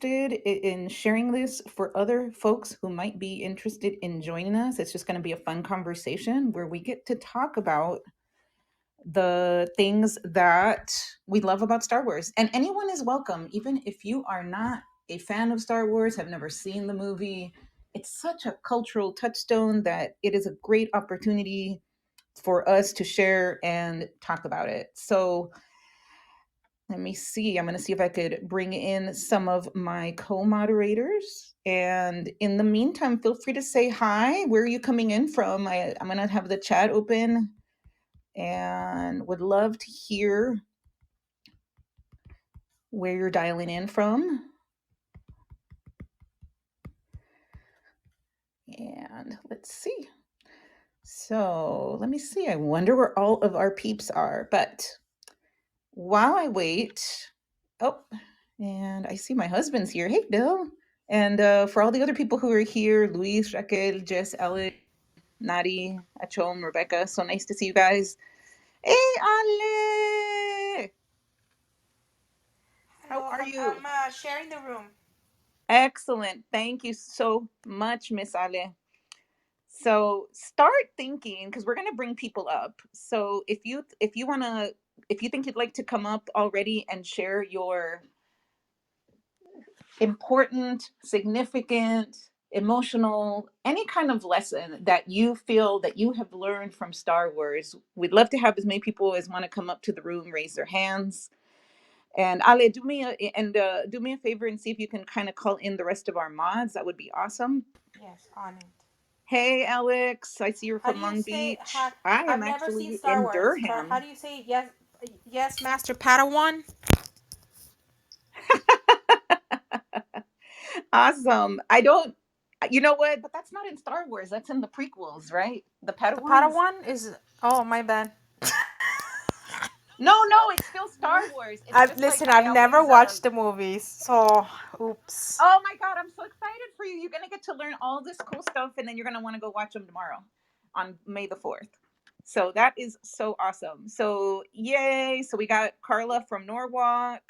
interested in sharing this for other folks who might be interested in joining us. It's just going to be a fun conversation where we get to talk about the things that we love about Star Wars. And anyone is welcome, even if you are not a fan of Star Wars, have never seen the movie. It's such a cultural touchstone that it is a great opportunity for us to share and talk about it. So let me see. I'm going to see if I could bring in some of my co moderators. And in the meantime, feel free to say hi. Where are you coming in from? I'm going to have the chat open and would love to hear where you're dialing in from. And let's see. So let me see. I wonder where all of our peeps are. But while I wait, oh, and I see my husband's here. Hey, Bill. And for all the other people who are here, Luis, Raquel, Jess, Alex, Nadi, Achom, Rebecca, so nice to see you guys. Hey, Ale! How Hello, are you? I'm sharing the room. Excellent. Thank you so much, Miss Ale. So start thinking because we're gonna bring people up. So if you think you'd like to come up already and share your important, significant, emotional, any kind of lesson that you feel that you have learned from Star Wars, we'd love to have as many people as want to come up to the room raise their hands. And Ale, do me a favor and see if you can kind of call in the rest of our mods. That would be awesome. Yes, on it. Hey, Alex, I see you're How do from you Long say? Beach. I am I've never seen actually Star in Wars. So how Durham. do you say yes? Yes, Master Padawan. Awesome. I don't, you know what? But that's not in Star Wars. That's in the prequels, right? The The Padawans. Padawan is. Oh, my bad. No, no, it's still Star Wars. It's just like Listen. I I've never always watched the movies, so oops. oh my god, I'm so excited for you. You're gonna get to learn all this cool stuff and then you're gonna want to go watch them tomorrow on May the 4th. So that is so awesome. So yay. So we got Carla from Norwalk,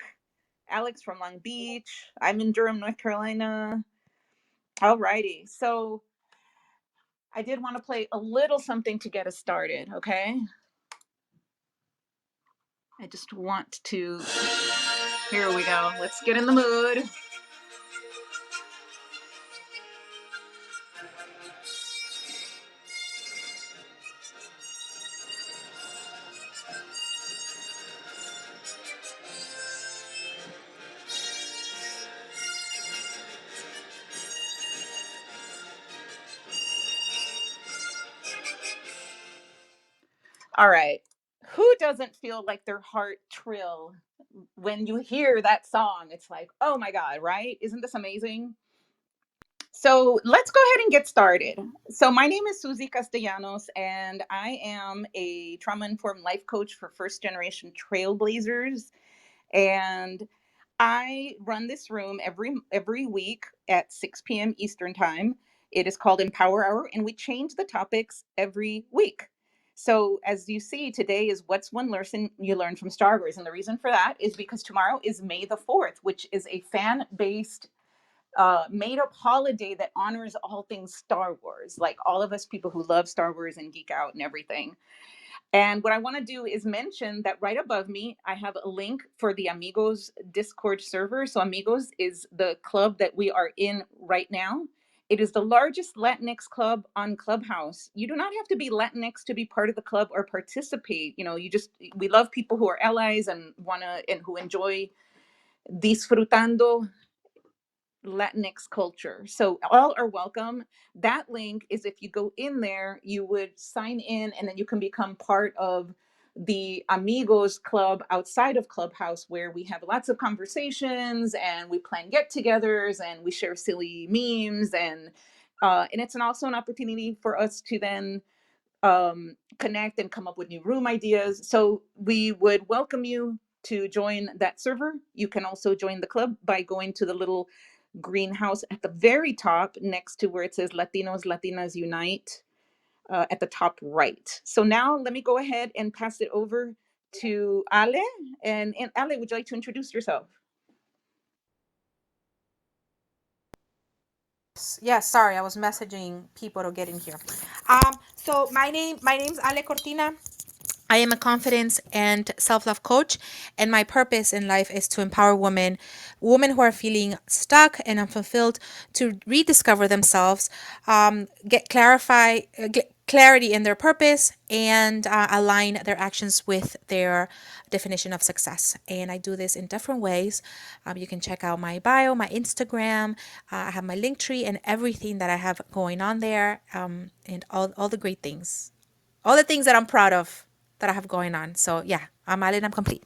Alex from Long Beach. I'm in Durham, North Carolina. Alrighty. So I did want to play a little something to get us started, okay? I just want to here we go. Let's get in the mood. All right. Who doesn't feel like their heart trill when you hear that song? It's like, oh my God, right? Isn't this amazing? So let's go ahead and get started. So, my name is Susie Castellanos, and I am a trauma informed life coach for first generation trailblazers. And I run this room every week at 6 p.m. Eastern time. It is called Empower Hour, and we change the topics every week. So, as you see, today is what's one lesson you learned from Star Wars, and the reason for that is because tomorrow is May the 4th, which is a fan-based, made-up holiday that honors all things Star Wars, like all of us people who love Star Wars and geek out and everything. And what I want to do is mention that right above me, I have a link for the Amigos Discord server. So, Amigos is the club that we are in right now. It is the largest Latinx club on Clubhouse. You do not have to be Latinx to be part of the club or participate. You know, we love people who are allies and and who enjoy disfrutando Latinx culture. So all are welcome. That link is if you go in there, you would sign in and then you can become part of the Amigos Club outside of Clubhouse, where we have lots of conversations and we plan get togethers and we share silly memes. And it's also an opportunity for us to then connect and come up with new room ideas. So we would welcome you to join that server. You can also join the club by going to the little greenhouse at the very top next to where it says Latinos, Latinas Unite, at the top right. So now let me go ahead and pass it over to Ale. And Ale, would you like to introduce yourself? Yeah, sorry, I was messaging people to get in here. So my name's Ale Cortina. I am a confidence and self love coach, and my purpose in life is to empower women who are feeling stuck and unfulfilled, to rediscover themselves, get clarity in their purpose, and align their actions with their definition of success. And I do this in different ways. You can check out my bio, my Instagram. I have my link tree and everything that I have going on there, and all the great things, all the things that I'm proud of that I have going on. So yeah, I'm Alin, I'm complete.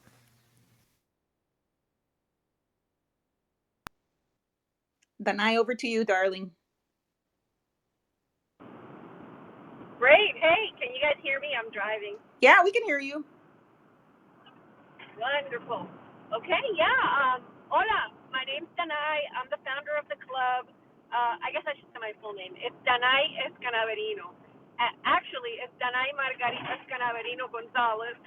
Danay, over to you, darling. Great. Hey, can you guys hear me? I'm driving. Yeah, we can hear you. Wonderful. Okay, yeah. Hola, my name's Danay. I'm the founder of the club. I guess I should say my full name. It's Danay Escanaverino. Actually, it's Danay Margarita Escanaverino Gonzalez.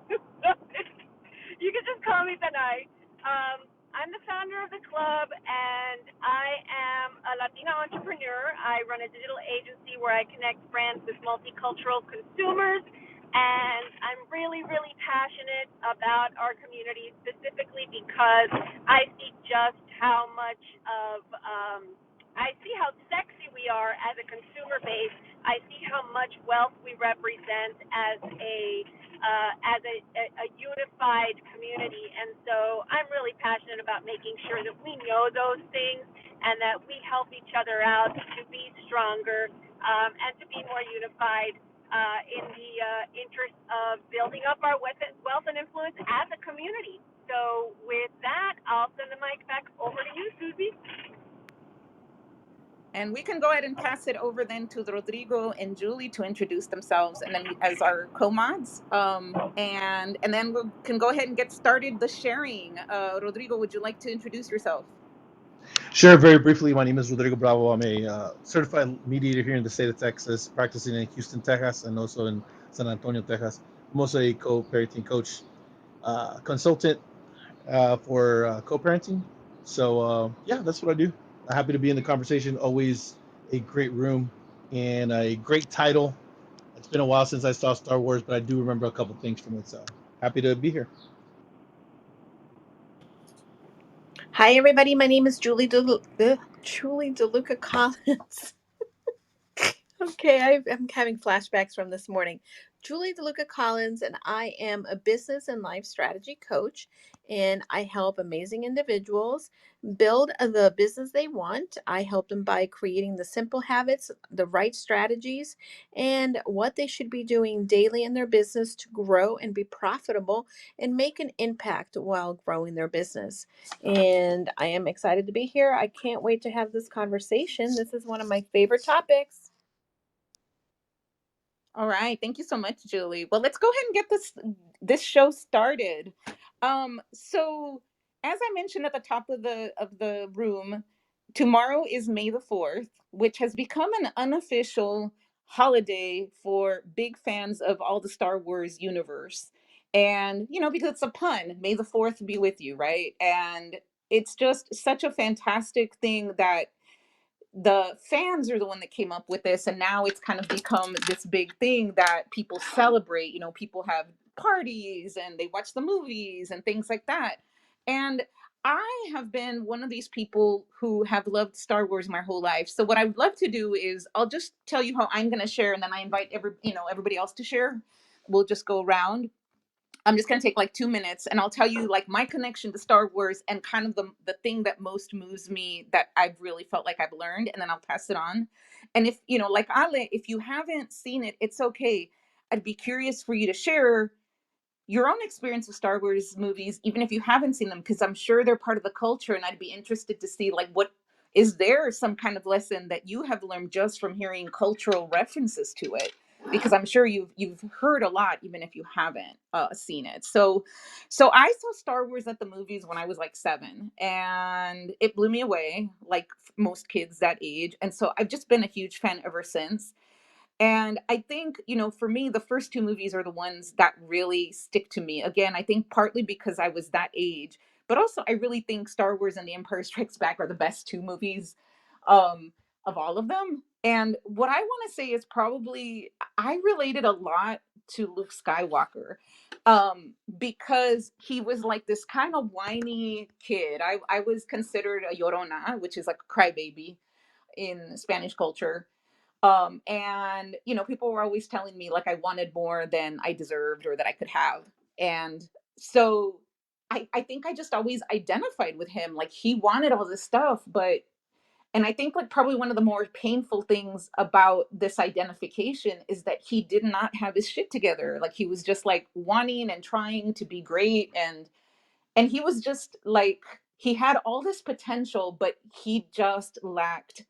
You can just call me Danay. I'm the founder of the club, and I am a Latina entrepreneur. I run a digital agency where I connect brands with multicultural consumers, and I'm really, really passionate about our community, specifically because I see just how much of I see how sexy we are as a consumer base. I see how much wealth we represent as a unified community, and so I'm really passionate about making sure that we know those things and that we help each other out to be stronger, and to be more unified in the interest of building up our wealth and influence as a community. So with that, I'll send the mic back over to you, Susie. And we can go ahead and pass it over then to Rodrigo and Julie to introduce themselves, and then as our co-mods. And then we can go ahead and get started the sharing. Rodrigo, would you like to introduce yourself? Sure, very briefly, my name is Rodrigo Bravo. I'm a certified mediator here in the state of Texas, practicing in Houston, Texas, and also in San Antonio, Texas. I'm also a co-parenting coach, consultant for co-parenting. So, yeah, that's what I do. I'm happy to be in the conversation. Always a great room and a great title. It's been a while since I saw Star Wars, but I do remember a couple things from it. So, happy to be here. Hi, everybody. My name is Julie DeLuca Collins. Okay, I'm having flashbacks from this morning. Julie DeLuca Collins, and I am a business and life strategy coach, and I help amazing individuals build the business they want. I help them by creating the simple habits, the right strategies, and what they should be doing daily in their business to grow and be profitable and make an impact while growing their business. And I am excited to be here. I can't wait to have this conversation. This is one of my favorite topics. All right, thank you so much, Julie. Well, let's go ahead and get this show started. So as I mentioned at the top of the room, tomorrow is May the 4th, which has become an unofficial holiday for big fans of all the Star Wars universe. And because it's a pun, May the 4th be with you, right? And it's just such a fantastic thing that the fans are the one that came up with this, and now it's kind of become this big thing that people celebrate. People have parties and they watch the movies and things like that. And I have been one of these people who have loved Star Wars my whole life. So what I would love to do is I'll just tell you how I'm going to share, and then I invite everybody else to share. We'll just go around. I'm just going to take like 2 minutes, and I'll tell you like my connection to Star Wars and kind of the thing that most moves me that I've really felt like I've learned, and then I'll pass it on. And if like Ale, if you haven't seen it, it's okay. I'd be curious for you to share your own experience with Star Wars movies, even if you haven't seen them, because I'm sure they're part of the culture, and I'd be interested to see like what is there some kind of lesson that you have learned just from hearing cultural references to it, because I'm sure you've heard a lot even if you haven't seen it. So I saw Star Wars at the movies when I was like 7, and it blew me away, like most kids that age, and so I've just been a huge fan ever since. And I think, for me, the first two movies are the ones that really stick to me. Again, I think partly because I was that age, but also I really think Star Wars and The Empire Strikes Back are the best two movies. um, of all of them. And what I want to say is probably I related a lot to Luke Skywalker, because he was like this kind of whiny kid. I was considered a llorona, which is like a crybaby in Spanish culture. And people were always telling me like I wanted more than I deserved or that I could have. And so I think I just always identified with him. Like he wanted all this stuff, but and I think like probably one of the more painful things about this identification is that he did not have his shit together. Like he was just like wanting and trying to be great, and he was just like he had all this potential, but he just lacked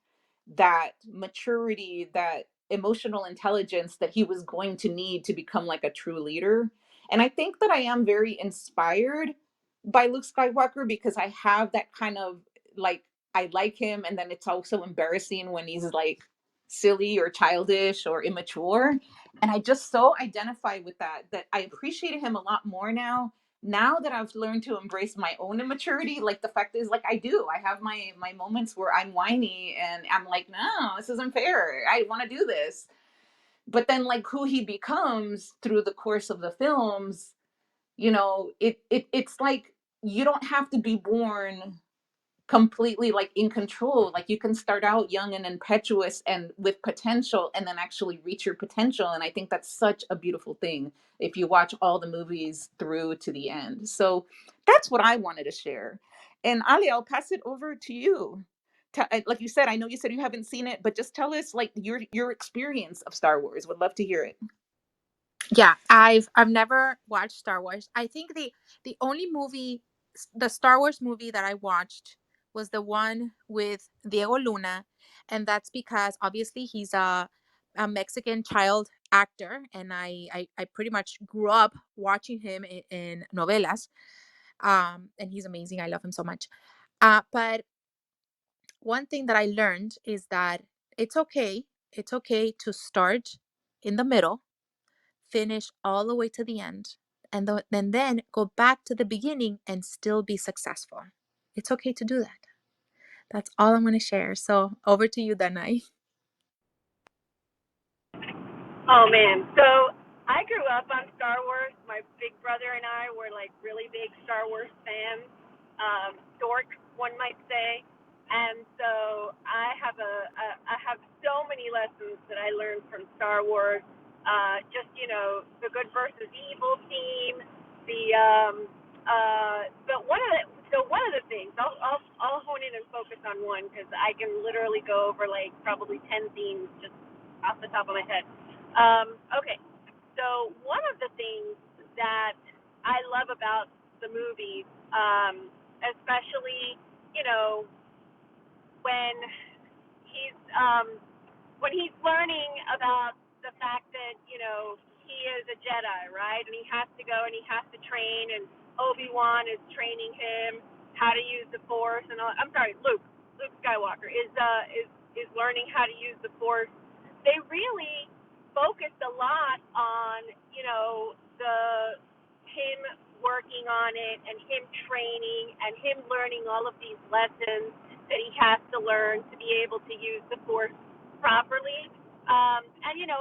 that maturity, that emotional intelligence that he was going to need to become like a true leader. And I think that I am very inspired by Luke Skywalker because I have that kind of like I like him, and then it's also embarrassing when he's like silly or childish or immature. And I just so identify with that I appreciate him a lot more now that I've learned to embrace my own immaturity. Like the fact is, like I do, I have my moments where I'm whiny and I'm like, no, this isn't fair. I want to do this. But then like who he becomes through the course of the films, it's like you don't have to be born completely like in control. Like you can start out young and impetuous and with potential and then actually reach your potential. And I think that's such a beautiful thing if you watch all the movies through to the end. So that's what I wanted to share. And Ali, I'll pass it over to you. Like you said, I know you said you haven't seen it, but just tell us like your experience of Star Wars. Would love to hear it. Yeah, I've never watched Star Wars. I think the only movie, the Star Wars movie that I watched was the one with Diego Luna, and that's because obviously he's a Mexican child actor, and I pretty much grew up watching him in novelas. And he's amazing. I love him so much. But one thing that I learned is that it's okay. It's okay to start in the middle, finish all the way to the end, and then go back to the beginning and still be successful. It's okay to do that. That's all I'm going to share. So over to you, Danay. Oh man, so I grew up on Star Wars. My big brother and I were like really big Star Wars fans, dorks, one might say. And so I have so many lessons that I learned from Star Wars. Just the good versus evil theme. But one of the things I'll hone in and focus on one because I can literally go over like probably 10 themes just off the top of my head. Okay, so one of the things that I love about the movies, especially you know when he's learning about the fact that he is a Jedi, right? And he has to go and he has to train, and Obi-Wan is training him how to use the Force, and all, I'm sorry, Luke Skywalker is learning how to use the Force. They really focused a lot on the him working on it and him training and him learning all of these lessons that he has to learn to be able to use the Force properly. And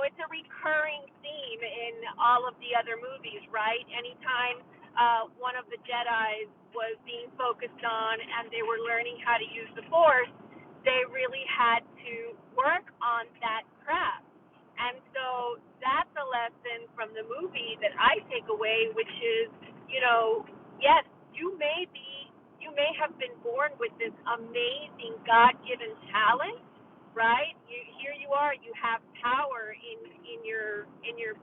it's a recurring theme in all of the other movies, right? Anytime one of the Jedi's was being focused on and they were learning how to use the Force, they really had to work on that craft. And so that's a lesson from the movie that I take away, which is, yes, you may have been born with this amazing God-given talent, right? Here you are, you have power in your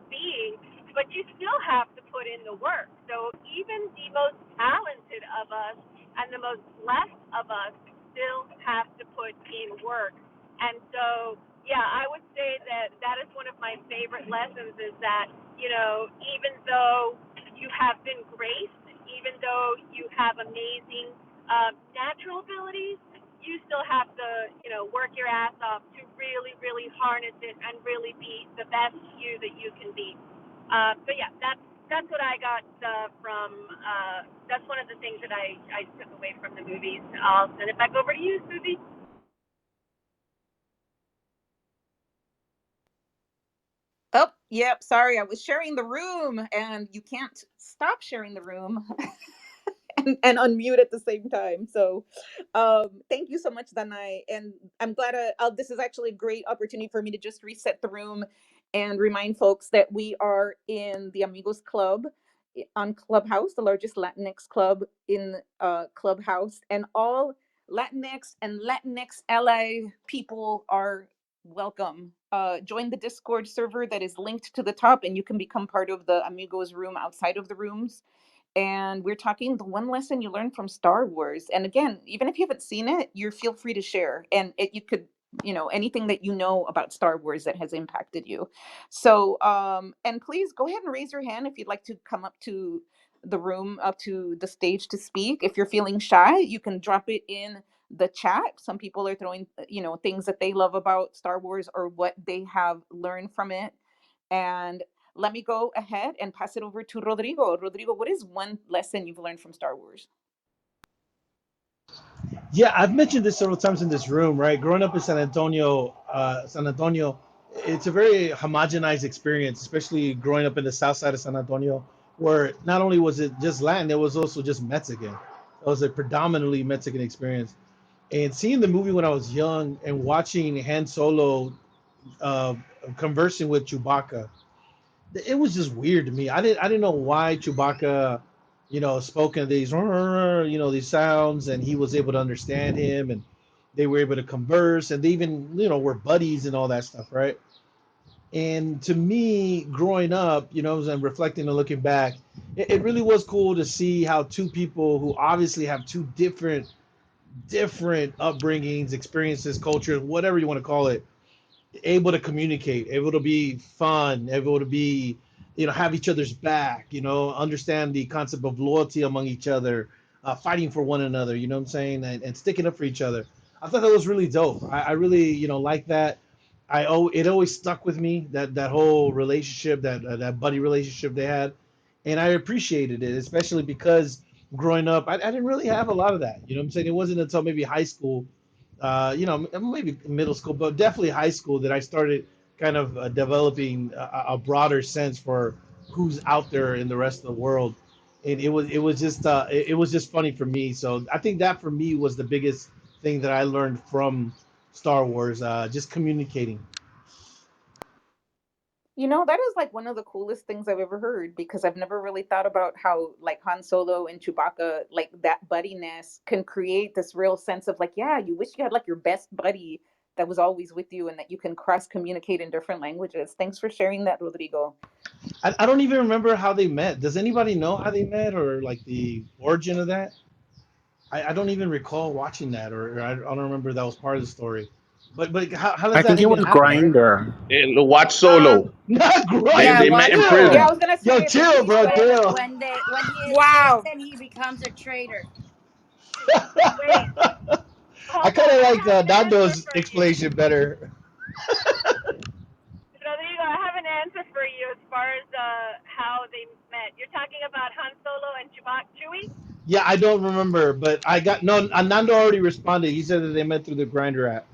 being, but you still have to put in the work. So even the most talented of us and the most blessed of us still have to put in work. And so, yeah, I would say that that is one of my favorite lessons is that, even though you have been graced, even though you have amazing natural abilities, you still have to, work your ass off to really, really harness it and really be the best you that you can be. But yeah, that's what I got from. That's one of the things that I took away from the movies. I'll send it back over to you, Susie. Oh, yep. Sorry, I was sharing the room, and you can't stop sharing the room and unmute at the same time. So, thank you so much, Danai. And I'm glad this is actually a great opportunity for me to just reset the room and remind folks that we are in the Amigos Club on Clubhouse, the largest Latinx club in Clubhouse, and all Latinx and Latinx LA people are welcome. Join the Discord server that is linked to the top, and you can become part of the Amigos room outside of the rooms. And we're talking the one lesson you learned from Star Wars. And again, even if you haven't seen it, you feel free to share. And you could, anything that you know about Star Wars that has impacted you. So, and please go ahead and raise your hand if you'd like to come up to the room, up to the stage to speak. If you're feeling shy, you can drop it in the chat. Some people are throwing, things that they love about Star Wars or what they have learned from it. And let me go ahead and pass it over to Rodrigo. Rodrigo, what is one lesson you've learned from Star Wars? Yeah, I've mentioned this several times in this room, right? Growing up in San Antonio, it's a very homogenized experience, especially growing up in the south side of San Antonio, where not only was it just Latin, it was also just Mexican. It was a predominantly Mexican experience. And seeing the movie when I was young and watching Han Solo uh, conversing with Chewbacca, it was just weird to me. I didn't know why Chewbacca, spoke in these these sounds, and he was able to understand him, and they were able to converse, and they even were buddies and all that stuff, right? And to me, growing up, as I'm reflecting and looking back, it really was cool to see how two people who obviously have two different upbringings, experiences, cultures, whatever you want to call it, able to communicate, able to be fun, able to be, have each other's back, understand the concept of loyalty among each other, fighting for one another, you know what I'm saying, and sticking up for each other. I thought that was really dope. I really, like that. It always stuck with me, that whole relationship, that buddy relationship they had, and I appreciated it, especially because growing up, I didn't really have a lot of that. You know what I'm saying? It wasn't until maybe high school, maybe middle school, but definitely high school that I started kind of developing a broader sense for who's out there in the rest of the world. And it was just funny for me. So I think that for me was the biggest thing that I learned from Star Wars, just communicating. That is like one of the coolest things I've ever heard because I've never really thought about how like Han Solo and Chewbacca, like that buddiness can create this real sense of like, yeah, you wish you had like your best buddy that was always with you and that you can cross communicate in different languages. Thanks for sharing that, Rodrigo. I don't even remember how they met. Does anybody know how they met or like the origin of that? I don't even recall watching that, or I don't remember that was part of the story. But how does I that think it even was happen, right? Grinder. Watch Um, Solo. Not They grind Yeah, they it. met watch in yeah, I Chill. prison. was gonna Yo, say the chill, bro. prequel. Chill. when he escapes Wow. and he becomes a traitor. Wait, I hold kind on. of I like have an answer Nando's for you. explanation better. Rodrigo, I have an answer for you as far as how they met. You're talking about Han Solo and Chewbacca Chewie? Yeah, I don't remember, but I got no. Nando already responded. He said that they met through the grinder app.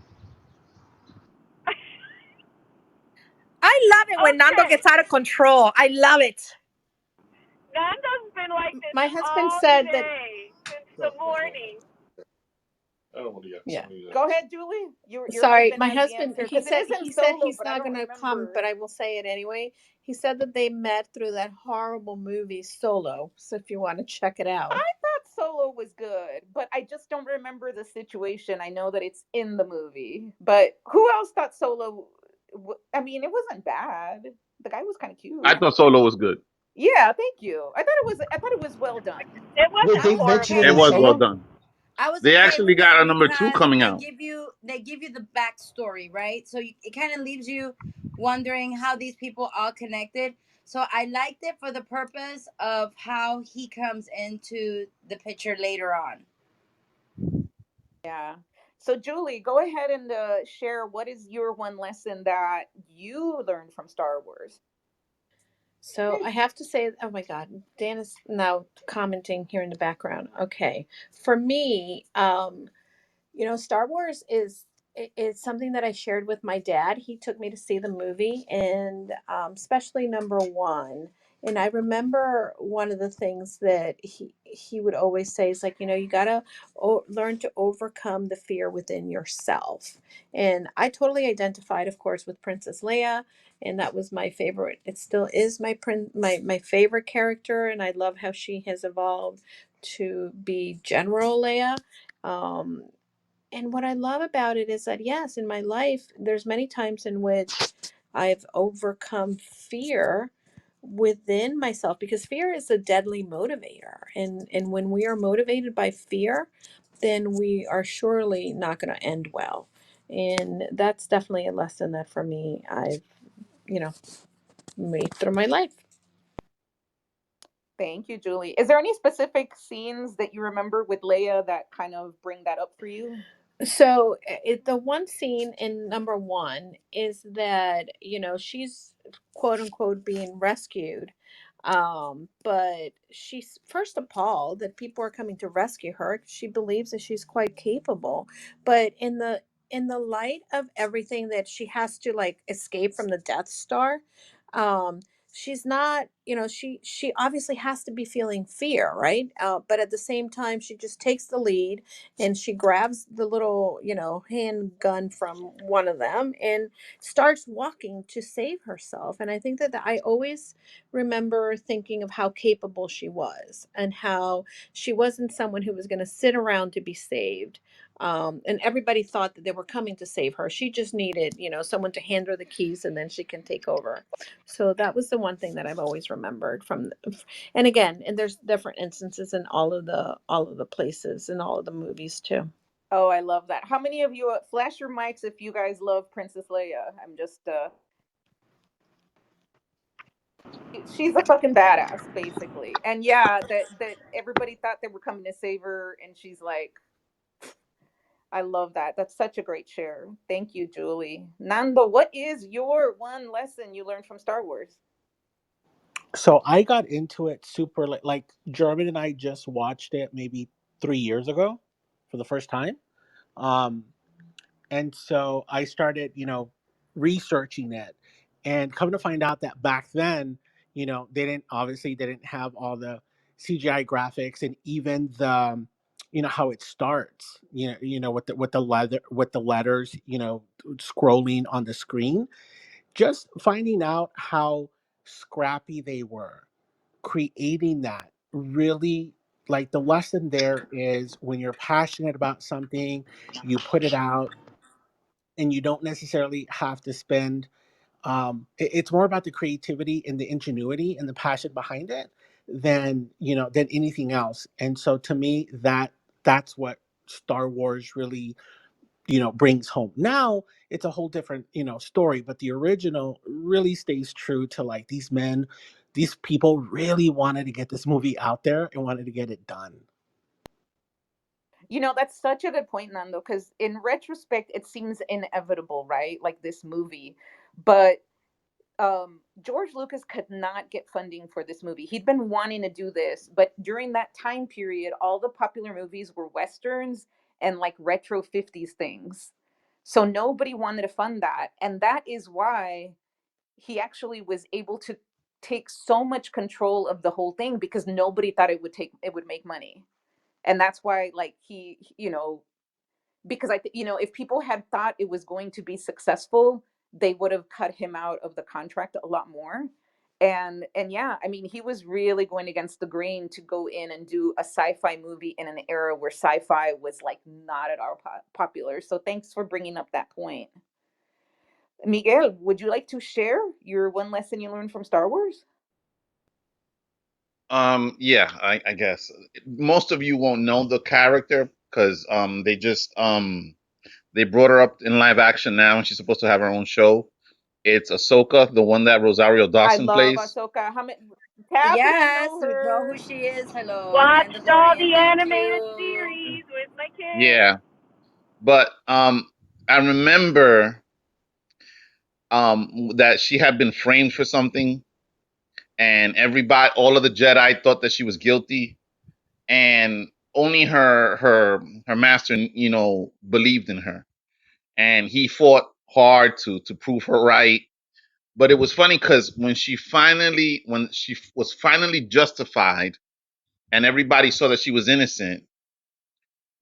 I love it when Nando Okay. gets out of control. I love it. Nando's been like this My husband all said that. day since the morning. Yeah. Go ahead, Julie. Your Sorry, husband my has the husband. answer because it isn't He said Solo, he's but I not don't going to come, but remember. I will say it anyway. He said that they met through that horrible movie Solo. So if you want to check it I out. thought Solo was good, but I just don't remember the situation. I know that it's in the movie, but who else thought Solo? I mean, it wasn't bad. The guy was kind of I cute. thought Solo was good. Yeah, thank you. I thought it was well done. It Wait, wasn't I they was mentioned horrible. it It in okay was with well it. Solo? done. I was They okay actually with it got a number two because coming out. they give you the backstory, right? So it kind of leaves you wondering how these people all connected. So I liked it for the purpose of how he comes into the picture later on. Yeah. So, Julie, go ahead and share what is your one lesson that you learned from Star Wars. So I have to say, oh my God, Dan is now commenting here in the background. Okay. For me, Star Wars is it's something that I shared with my dad. He took me to see the movie, and especially number one. And I remember one of the things that he would always say is like, you know, you gotta learn to overcome the fear within yourself. And I totally identified, of course, with Princess Leia, and that was my favorite. It still is my favorite character, and I love how she has evolved to be General Leia. Um, and what I love about it is that yes, in my life, there's many times in which I've overcome fear within myself, because fear is a deadly motivator. And when we are motivated by fear, then we are surely not going to end well. And that's definitely a lesson that for me I've, you know, made through my life. Thank you, Julie. Is there any specific scenes that you remember with Leia that kind of bring that up for you? So the one scene in number one is that, you know, she's quote unquote being rescued, but she's first appalled that people are coming to rescue her. She believes that she's quite capable, but in the light of everything that she has to like escape from the Death Star, um she's not, you know, she obviously has to be feeling fear, right? But at the same time she just takes the lead, and she grabs the little, you know, handgun from one of them and starts walking to save herself. And I think that I always remember thinking of how capable she was, and how she wasn't someone who was going to sit around to be saved. And everybody thought that they were coming to save her. She just needed, you know, someone to hand her the keys, and then she can take over. So that was the one thing that I've always remembered from, and again, and there's different instances in all of the places in all of the movies too. Oh, I love that. How many of you flash your mics if you guys love Princess Leia? I'm just she's a fucking badass basically. And yeah, that everybody thought they were coming to save her and she's like, I love that. That's such a great share. Thank you, Julie. Nando, what is your one lesson you learned from Star Wars? So I got into it super like German and I just watched it maybe 3 years ago for the first time. Um, and so I started, researching it, and come to find out that back then, they didn't have all the CGI graphics, and even how it starts, with the letters, scrolling on the screen. Just finding out how scrappy they were creating that really, like, the lesson there is when you're passionate about something, you put it out, and you don't necessarily have to spend it's more about the creativity and the ingenuity and the passion behind it than anything else. And so to me, that's what Star Wars really brings home. Now it's a whole different story, but the original really stays true to, like, these people really wanted to get this movie out there and wanted to get it done. That's such a good point, Nando, because in retrospect, it seems inevitable, right? Like this movie. But George Lucas could not get funding for this movie. He'd been wanting to do this, but during that time period, all the popular movies were westerns and like retro 50s things. So nobody wanted to fund that. And that is why he actually was able to take so much control of the whole thing because nobody thought it would make money. And that's why like he, because if people had thought it was going to be successful, they would have cut him out of the contract a lot more. And yeah, I mean, he was really going against the grain to go in and do a sci-fi movie in an era where sci-fi was like not at all popular. So thanks for bringing up that point. Miguel, would you like to share your one lesson you learned from Star Wars? Yeah, I guess most of you won't know the character because they brought her up in live action now, and she's supposed to have her own show. It's Ahsoka, the one that Rosario I Dawson love plays. Ahsoka. How many Catherine Yes, know we know her? who she is. Hello, Watched all Mandalorian. the Thank animated you. series with my kids. Yeah, but I remember that she had been framed for something, and all of the Jedi thought that she was guilty, and only her master, believed in her. and he fought hard to prove her right. But it was funny because when she was finally justified and everybody saw that she was innocent,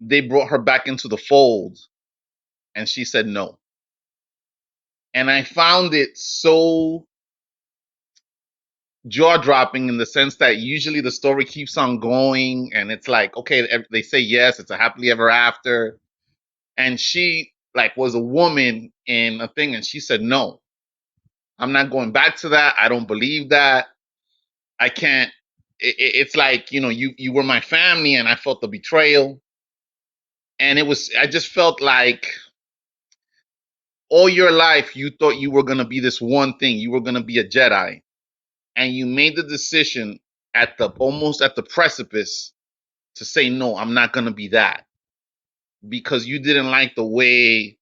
they brought her back into the fold, and she said no. And I found it so jaw dropping in the sense that usually the story keeps on going and it's like, okay, they say yes, it's a happily ever after. And she like was a woman in a thing and she said, no, I'm not going back to that. I don't believe that. I can't. It's like, you were my family and I felt the betrayal. And I just felt like all your life you thought you were going to be this one thing. You were going to be a Jedi. And you made the decision almost at the precipice to say, no, I'm not going to be that because you didn't like the way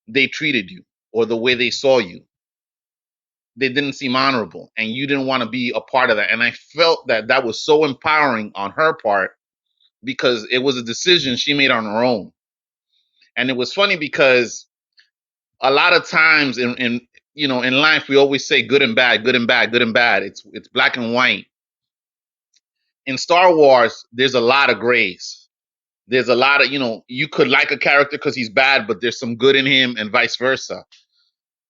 they treated you or the way they saw you. They didn't seem honorable and you didn't want to be a part of that. And I felt that that was so empowering on her part because it was a decision she made on her own. And it was funny because a lot of times in life we always say good and bad, good and bad, good and bad. It's black and white. In Star Wars, there's a lot of grays. There's a lot of, you could like a character because he's bad, but there's some good in him and vice versa.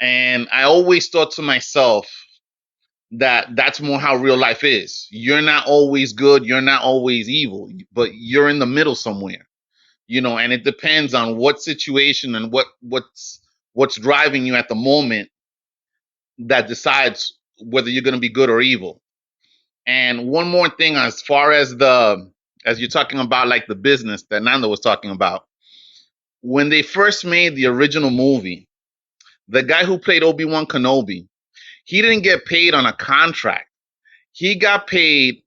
And I always thought to myself that that's more how real life is. You're not always good, you're not always evil, but you're in the middle somewhere. And it depends on what situation and what's driving you at the moment that decides whether you're going to be good or evil. And one more thing, as you're talking about, like the business that Nando was talking about, when they first made the original movie, the guy who played Obi-Wan Kenobi, he didn't get paid on a contract. He got paid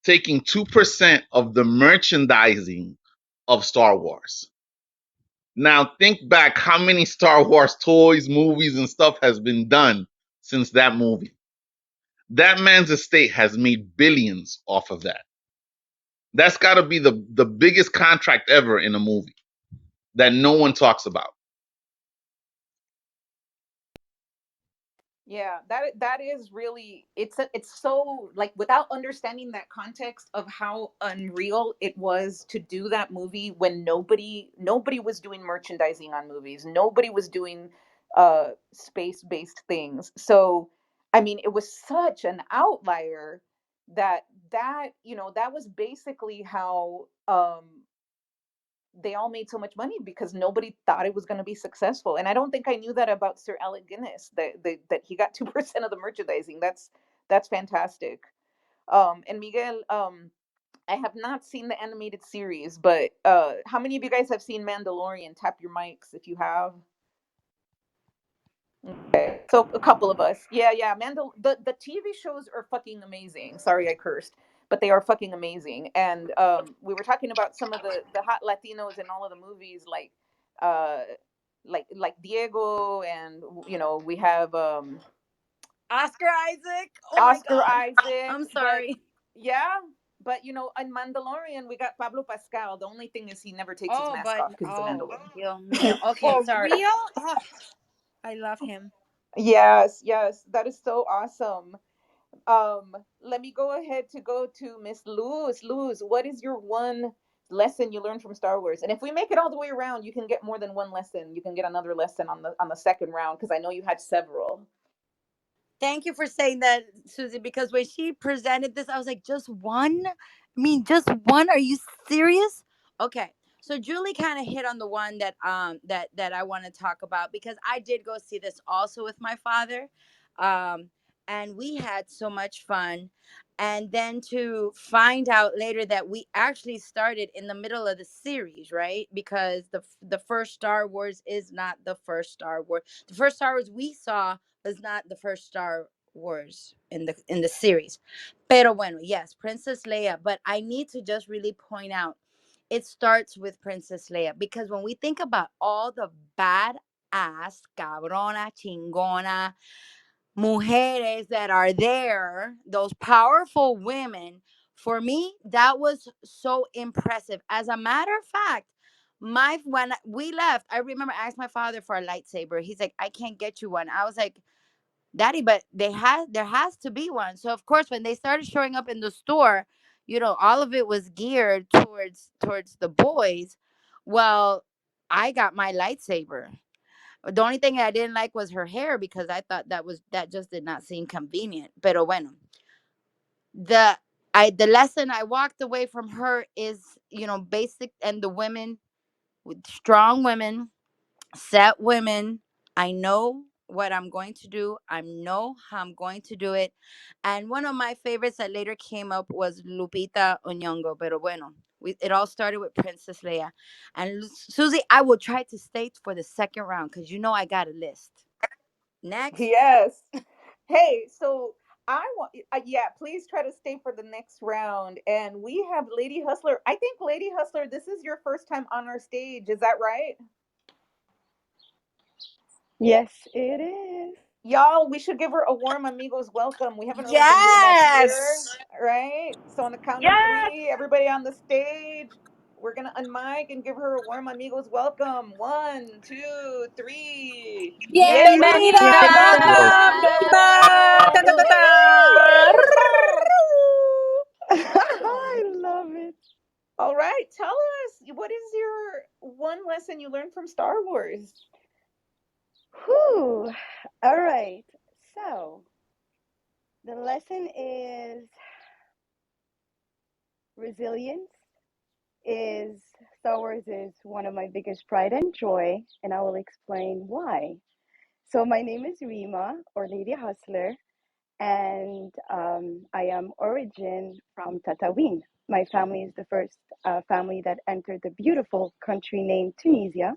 taking 2% of the merchandising of Star Wars. Now think back how many Star Wars toys, movies, and stuff has been done since that movie. That man's estate has made billions off of that. That's got to be the biggest contract ever in a movie that no one talks about. Yeah, that is really, it's so like, without understanding that context of how unreal it was to do that movie when nobody was doing merchandising on movies. Nobody was doing space-based things. So, I mean, it was such an outlier that was basically how they all made so much money because nobody thought it was going to be successful. And I don't think I knew that about Sir Alec Guinness, that he got 2% of the merchandising. That's fantastic. And Miguel, I have not seen the animated series, but how many of you guys have seen Mandalorian? Tap your mics if you have. Okay, so a couple of us. Yeah, yeah. The TV shows are fucking amazing. Sorry, I cursed, but they are fucking amazing. And we were talking about some of the hot Latinos in all of the movies, uh, like Diego, and we have Oscar Isaac. Oh my Oscar God. Isaac. I'm But sorry. yeah, but in Mandalorian we got Pablo Pascal. The only thing is he never takes his Oh, mask but off because he's a oh, Mandalorian. Dios mío. Okay, For sorry. real? Oh, I love him. Yes, yes, that is so awesome. Let me go ahead to go to Miss Luz. Luz, what is your one lesson you learned from Star Wars? And if we make it all the way around, you can get more than one lesson. You can get another lesson on the second round because I know you had several. Thank you for saying that, Susie, because when she presented this, I was like, just one? I mean, just one? Are you serious? Okay. So Julie kind of hit on the one that I want to talk about because I did go see this also with my father. Um and we had so much fun. And then to find out later that we actually started in the middle of the series, right? Because the first Star Wars is not the first Star Wars. The first Star Wars we saw was not the first Star Wars in the series. Pero bueno, yes, Princess Leia. But I need to just really point out, it starts with Princess Leia because when we think about all the badass, cabrona, chingona mujeres that are there, those powerful women, for me, that was so impressive. As a matter of fact, when we left, I remember I asked my father for a lightsaber. He's like, I can't get you one. I was like, Daddy, but there has to be one. So of course, when they started showing up in the store, all of it was geared towards the boys. Well, I got my lightsaber. The only thing I didn't like was her hair, because I thought that just did not seem convenient. Pero bueno, the the lesson I walked away from her is, basic, and the women, with strong women, set women. I know what I'm going to do. I know how I'm going to do it. And one of my favorites that later came up was Lupita Onyongo. Pero bueno, it all started with Princess Leia. And Susie, I will try to stay for the second round, because I got a list. Next. Yes. Hey, so I want, yeah, please try to stay for the next round. And we have Lady Hustler. I think, Lady Hustler, this is your first time on our stage. Is that right? Yes, it is. Y'all, we should give her a warm Amigos welcome. We haven't really been doing that here, Yes. right? So on the count of Yes. three, everybody on the stage, we're gonna unmic and give her a warm Amigos welcome. 1, 2, 3. Bienvenida. Bienvenida. Amigos. Welcome! Welcome. Ta, ta, ta, ta. I love it. All right, tell us, what is your one lesson you learned from Star Wars? Whew. All right. So the lesson is resilience. Is Star Wars is one of my biggest pride and joy, and I will explain why. So my name is Rima, or Lady Hustler, and I am origin from Tatooine. My family is the first family that entered the beautiful country named Tunisia,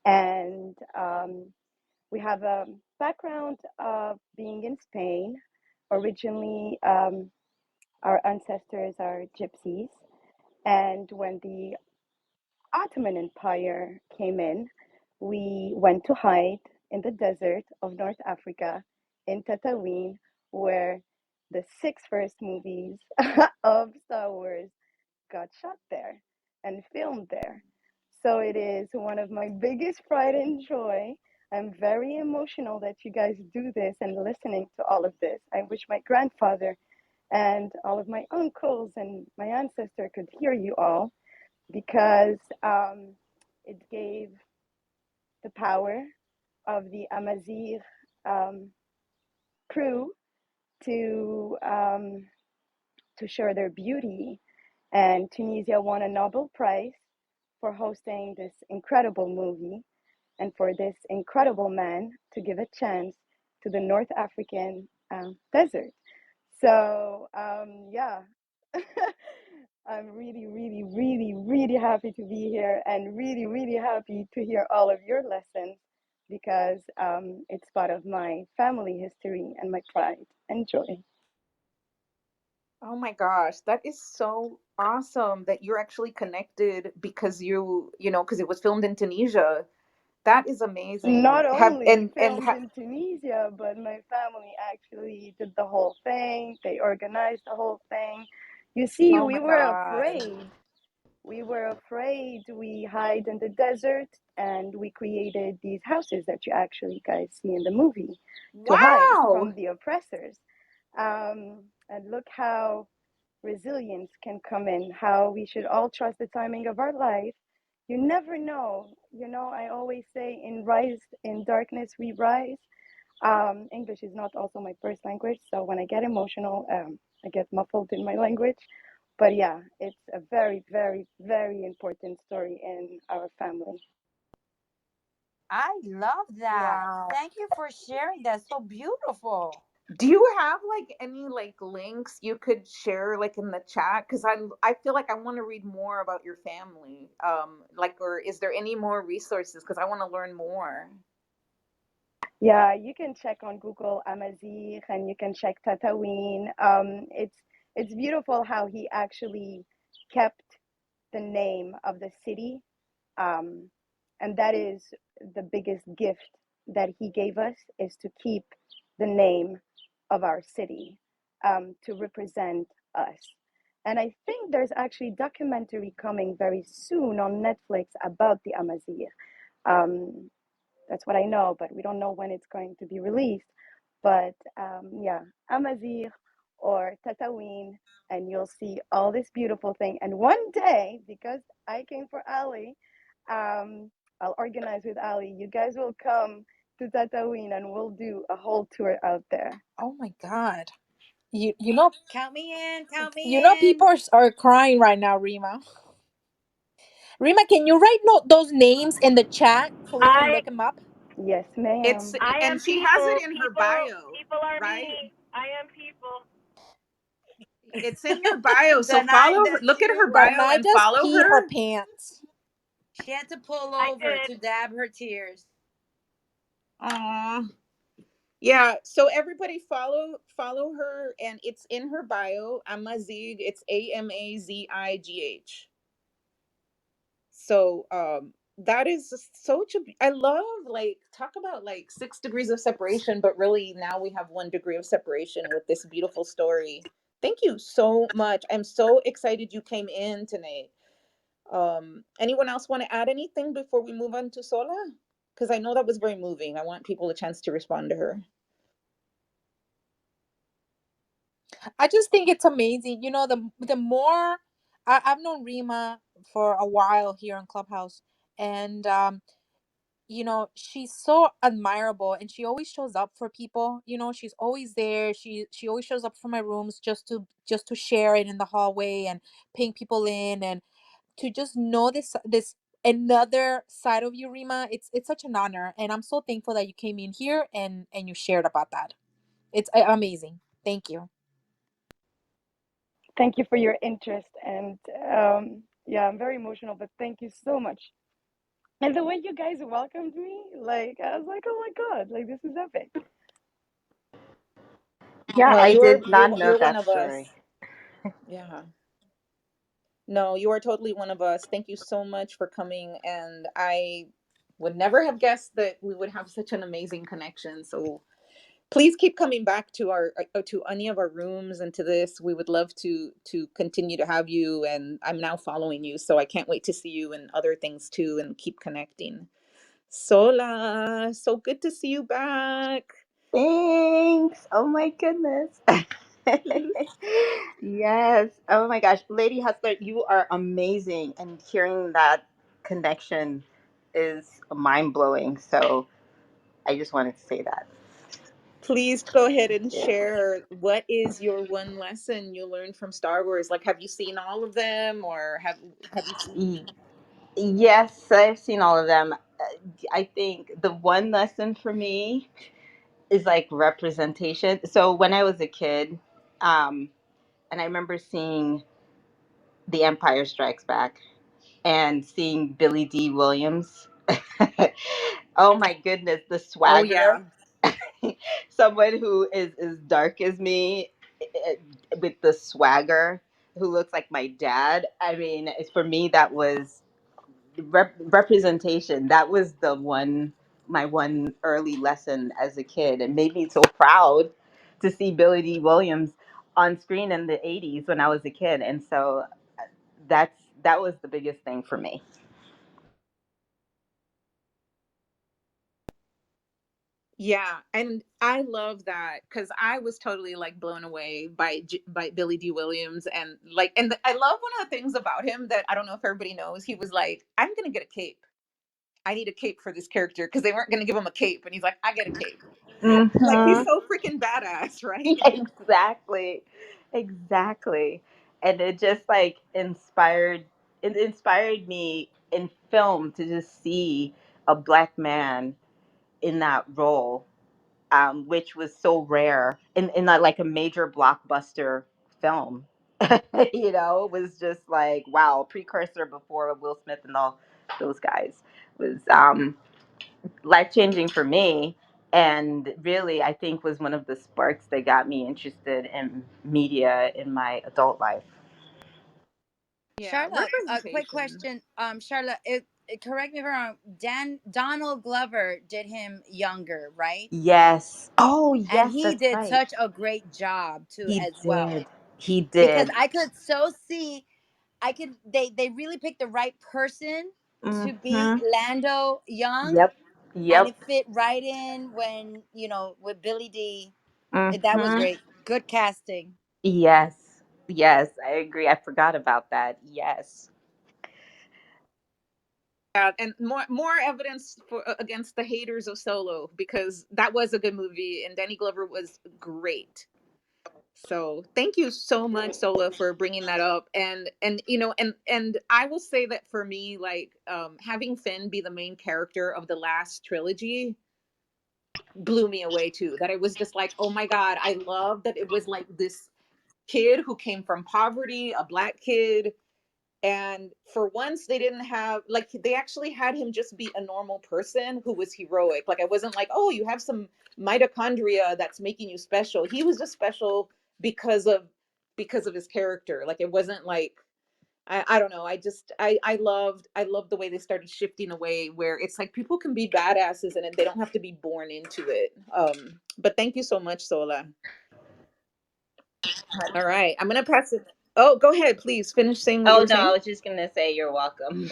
and we have a background of being in Spain. Originally, our ancestors are gypsies, and when the Ottoman Empire came in, we went to hide in the desert of North Africa in Tatooine, where the six first movies of Star Wars got shot there and filmed there. So it is one of my biggest pride and joy. I'm very emotional that you guys do this and listening to all of this. I wish my grandfather and all of my uncles and my ancestor could hear you all, because it gave the power of the Amazigh um, crew to share their beauty. And Tunisia won a Nobel Prize for hosting this incredible movie, and for this incredible man to give a chance to the North African desert. So, yeah, I'm really, really, really, really happy to be here, and really, really happy to hear all of your lessons, because it's part of my family history and my pride and joy. Oh my gosh, that is so awesome that you're actually connected because because it was filmed in Tunisia. That is amazing. Not Have only and filmed in Tunisia, but my family actually did the whole thing. They organized the whole thing. You see, oh we my were God. afraid. We were afraid. We hide in the desert, and we created these houses that you actually guys see in the movie to hide Wow. from the oppressors. And look how resilience can come in, how we should all trust the timing of our life. You never know. I always say, in darkness we rise. English is not also my first language, so when I get emotional, I get muffled in my language. But yeah, it's a very, very, very important story in our family. I love that. Wow. Thank you for sharing that. So beautiful. Do you have like any like links you could share like in the chat? Because I feel like I want to read more about your family. Like, or is there any more resources? Because I want to learn more. Yeah, you can check on Google Amazigh, and you can check Tatooine. It's beautiful how he actually kept the name of the city, um, and that is the biggest gift that he gave us, is to keep the name of our city, to represent us. And I think there's actually documentary coming very soon on Netflix about the Amazigh. Um, that's what I know, but we don't know when it's going to be released. But yeah, Amazigh or Tatooine, and you'll see all this beautiful thing. And one day, because I came for Ali, I'll organize with Ali. You guys will come to Tatooine, and we'll do a whole tour out there. Oh my God. You know, Count me in. Count you me know in. people are crying right now, Rima. Rima, can you write note those names in the chat so we can I look them up? Yes, It's ma'am. I am and she has people. it in her People bio, people are right? me. I am people. It's in your bio, so Danai follow her. does Look at her too. bio Danai and just follow peed her her. pants. She had to pull I over did. to dab her tears. Aw. Yeah, so everybody follow her, and it's in her bio. Amazigh. It's Amazigh. So that is just such a I love, like, talk about like 6 degrees of separation, but really now we have 1 degree of separation with this beautiful story. Thank you so much. I'm so excited you came in tonight. Anyone else want to add anything before we move on to Sola? Because I know that was very moving. I want people a chance to respond to her. I just think it's amazing. You know, the more I've known Rima for a while here on Clubhouse, and you know, she's so admirable, and she always shows up for people. You know, she's always there. She always shows up for my rooms just to share it in the hallway and ping people in, and to just know this another side of you, Rima. It's such an honor, and I'm so thankful that you came in here and you shared about that. It's amazing. Thank you. Thank you for your interest. And yeah, I'm very emotional, but thank you so much. And the way you guys welcomed me, like, I was like, oh my God, like, this is epic. Yeah, Well, I you're did you're not know you're one that of us. story. Yeah. No, you are totally one of us. Thank you so much for coming. And I would never have guessed that we would have such an amazing connection. So please keep coming back to our to any of our rooms and to this. We would love to continue to have you. And I'm now following you, so I can't wait to see you and other things too, and keep connecting. Sola, so good to see you back. Thanks. Oh my goodness. Yes. Oh my gosh. Lady Hustler, you are amazing. And hearing that connection is mind blowing. So I just wanted to say that. Please go ahead and Yeah. share, what is your one lesson you learned from Star Wars? Like, have you seen all of them, or have you seen? Y- Yes, I've seen all of them. I think the one lesson for me is like representation. So when I was a kid, um, and I remember seeing The Empire Strikes Back and seeing Billy D. Williams. Oh my goodness, the Oh swagger. yeah. Someone who is as dark as me, eh, with the swagger, who looks like my dad. I mean, for me, that was representation. That was my one early lesson as a kid. It made me so proud to see Billy D. Williams on screen in the 80s when I was a kid. And so that was the biggest thing for me. Yeah, and I love that because I was totally like blown away by by Billy D. Williams, and like, I love one of the things about him that I don't know if everybody knows. He was like, "I'm gonna get a cape. I need a cape for this character," because they weren't gonna give him a cape, and he's like, "I get a cape." Like, he's Hmm. so freaking badass, right? Exactly. Exactly. And it just like inspired me in film to just see a black man in that role, which was so rare in like a major blockbuster film. It was just like wow, precursor before Will Smith and all those guys was life changing for me. And really, I think was one of the sparks that got me interested in media in my adult life. Yeah, Charlotte, a quick representation. question. Charlotte, correct me if I'm wrong. Donald Glover did him younger, right? Yes. Oh, And yes, he that's did right. such a great job too, He as well. did. He because did. I could so see, I could they really picked the right person to be Hmm. Lando Young, Yep. and Yep. it fit right in when with Billy D. That was Hmm. great. Good casting. Yes. Yes, I agree. I forgot about that. Yes. And more evidence for against the haters of Solo, because that was a good movie and Danny Glover was great. So thank you so much, Sola, for bringing that up. And and I will say that for me, like, having Finn be the main character of the last trilogy blew me away too. That it was just like, oh my god, I love that it was like this kid who came from poverty, a black kid, and for once they didn't have, like, they actually had him just be a normal person who was heroic. Like, I wasn't like, oh, you have some mitochondria that's making you special. He was just special because of his character. Like, it wasn't like, I don't know. I loved the way they started shifting away where it's like people can be badasses and they don't have to be born into it. But thank you so much, Sola. All right, I'm gonna pass it. Oh, go ahead, please finish saying what you Oh were no, I saying. was just gonna say you're welcome.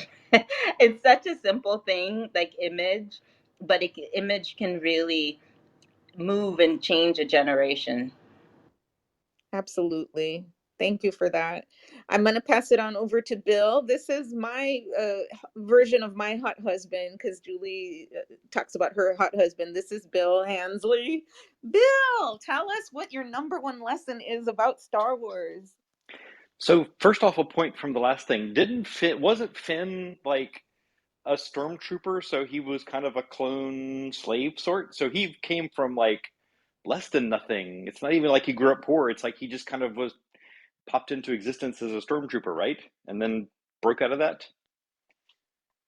It's such a simple thing, like image, but image can really move and change a generation. Absolutely. Thank you for that. I'm going to pass it on over to Bill. This is my version of my hot husband, because Julie talks about her hot husband. This is Bill Hansley. Bill, tell us what your number one lesson is about Star Wars. So first off, a point from the last thing. Didn't Finn, wasn't Finn like a stormtrooper? So he was kind of a clone slave sort. So he came from like less than nothing. It's not even like he grew up poor. It's like he just kind of was popped into existence as a stormtrooper, right? And then broke out of that.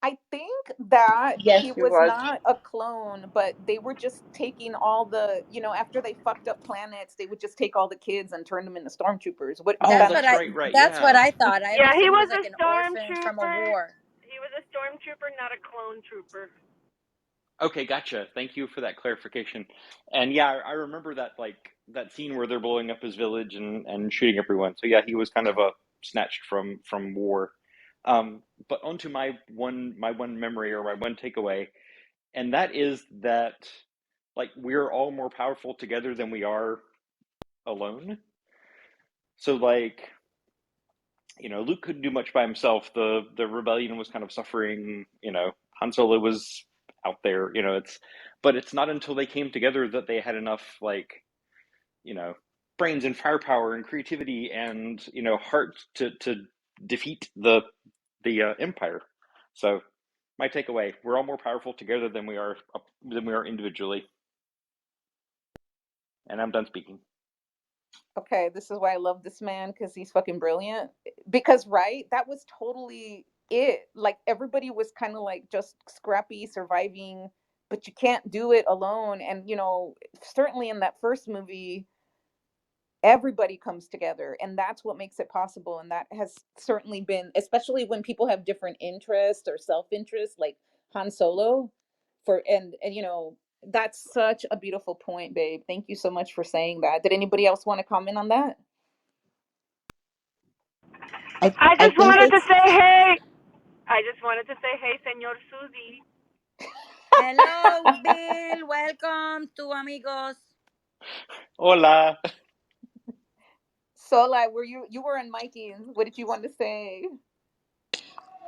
I think that Yes, he he was was. not a clone, but they were just taking all the, after they fucked up planets, they would just take all the kids and turn them into stormtroopers. What Oh, That's that what that's I. right, right, That's what yeah. I thought. I Yeah, always he thought he was was a like an orphan from a stormtrooper. war. He was a stormtrooper, not a clone trooper. Okay, gotcha. Thank you for that clarification. And yeah, I remember that like that scene where they're blowing up his village and shooting everyone. So yeah, he was kind of a snatched from war. But onto my one memory or my one takeaway, and that is that like we're all more powerful together than we are alone. So like, Luke couldn't do much by himself. The rebellion was kind of suffering. Han Solo was out there. But it's not until they came together that they had enough like you know brains and firepower and creativity and heart to defeat the empire. So my takeaway: we're all more powerful together than we are individually. And I'm done speaking. Okay, this is why I love this man, because he's fucking brilliant. Because, right, that was totally it. Like, everybody was kind of like just scrappy, surviving, but you can't do it alone. And, certainly in that first movie, everybody comes together, and that's what makes it possible. And that has certainly been, especially when people have different interests or self-interest, like Han Solo, that's such a beautiful point, babe. Thank you so much for saying that. Did anybody else want to comment on that? I I just think wanted to it's say hey. I just wanted to say hey, Senor Susie. Hello, Bill. Welcome to Amigos. Hola. So, like, you were in Mikey's? What did you want to say?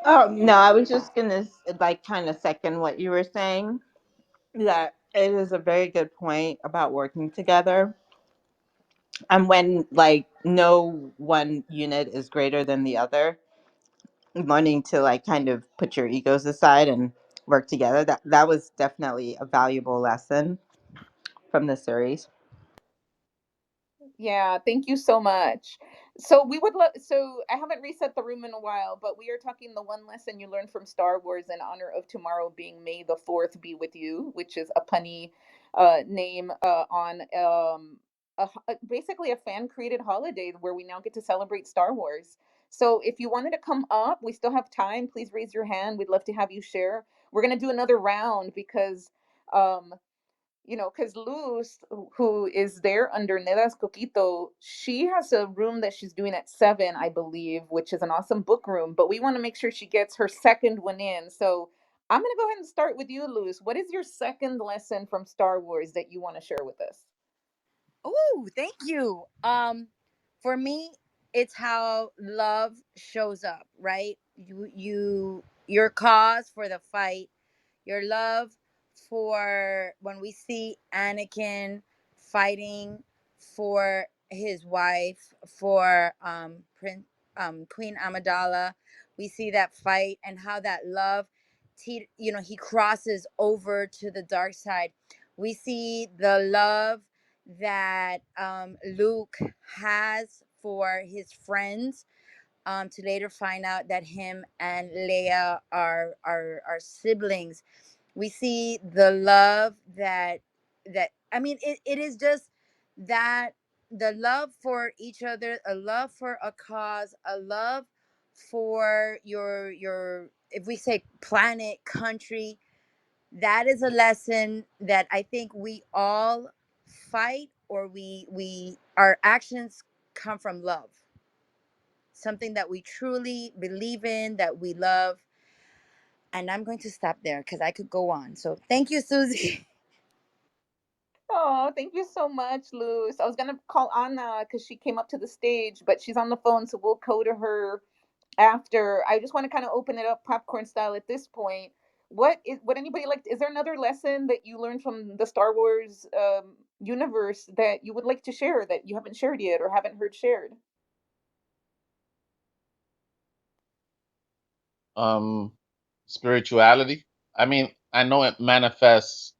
oh no, I was just gonna like kind of second what you were saying. That it is a very good point about working together. And when like no one unit is greater than the other, learning to like kind of put your egos aside and work together, that was definitely a valuable lesson from the series. Yeah, thank you so much. So we would love. So I haven't reset the room in a while, but we are talking the one lesson you learned from Star Wars in honor of tomorrow being May the Fourth be with you, which is a punny name on basically a fan created holiday where we now get to celebrate Star Wars. So if you wanted to come up, we still have time. Please raise your hand. We'd love to have you share. We're gonna do another round because um because Luz, who is there under Nedas Coquito, she has a room that she's doing at 7, I believe, which is an awesome book room. But we want to make sure she gets her second one in. So I'm going to go ahead and start with you, Luz. What is your second lesson from Star Wars that you want to share with us? Oh, thank you. For me, it's how love shows up, right? Your cause for the fight, your love for when we see Anakin fighting for his wife, for Queen Amidala. We see that fight and how that love, he crosses over to the dark side. We see the love that Luke has for his friends, to later find out that him and Leia are siblings. We see the love that I mean, it is just that the love for each other, a love for a cause, a love for your if we say planet, country. That is a lesson that I think we all fight, or we our actions come from love, something that we truly believe in, that we love. And I'm going to stop there because I could go on. So thank you, Susie. Oh, thank you so much, Luz. I was gonna call Anna because she came up to the stage, but she's on the phone, so we'll go to her after. I just want to kind of open it up popcorn style at this point. Would anybody like? Is there another lesson that you learned from the Star Wars universe that you would like to share that you haven't shared yet or haven't heard shared? Um, Spirituality. I mean, I know it manifests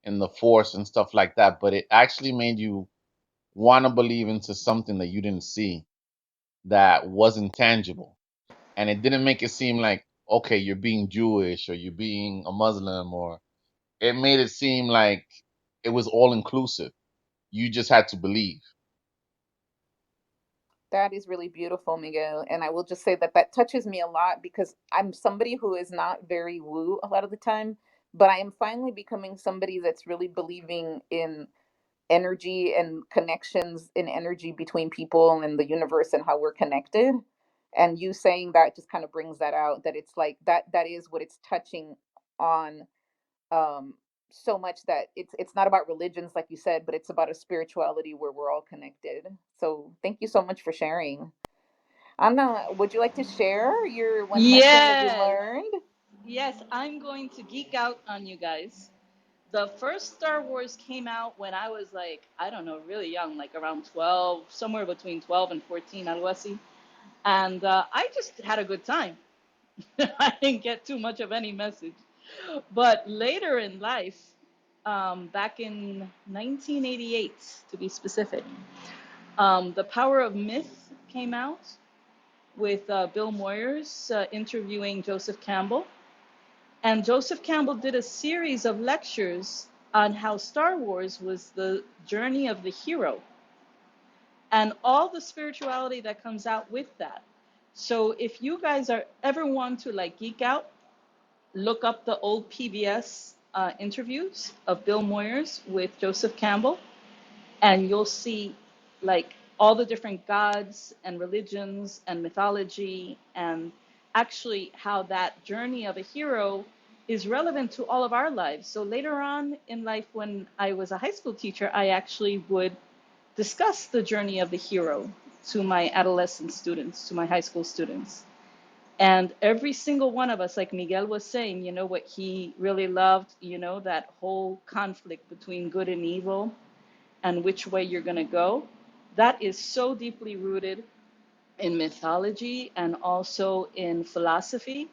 in the force and stuff like that, but it actually made you want to believe into something that you didn't see, that wasn't tangible. And it didn't make it seem like, okay, you're being Jewish or you're being a Muslim, or it made it seem like it was all inclusive. You just had to believe. That is really beautiful, Miguel. And I will just say that that touches me a lot because I'm somebody who is not very woo a lot of the time, but I am finally becoming somebody that's really believing in energy and connections in energy between people and the universe and how we're connected. And you saying that just kind of brings that out, that it's like that is what it's touching on, um so much that it's not about religions like you said, but it's about a spirituality where we're all connected. So thank you so much for sharing. Anna, would you like to share your one lesson that you Yes, learned? yes, I'm going to geek out on you guys. The first Star Wars came out when I was like, I don't know, really young, like around 12, somewhere between 12 and 14, algo así. And I just had a good time. I didn't get too much of any message. But later in life, back in 1988, to be specific, The Power of Myth came out with Bill Moyers interviewing Joseph Campbell. And Joseph Campbell did a series of lectures on how Star Wars was the journey of the hero and all the spirituality that comes out with that. So if you guys are ever want to like geek out, look up the old PBS interviews of Bill Moyers with Joseph Campbell, and you'll see like all the different gods and religions and mythology, and actually how that journey of a hero is relevant to all of our lives. So later on in life, when I was a high school teacher, I actually would discuss the journey of the hero to my adolescent students, to my high school students. And every single one of us, like Miguel was saying, what he really loved, that whole conflict between good and evil and which way you're going to go. That is so deeply rooted in mythology and also in philosophy.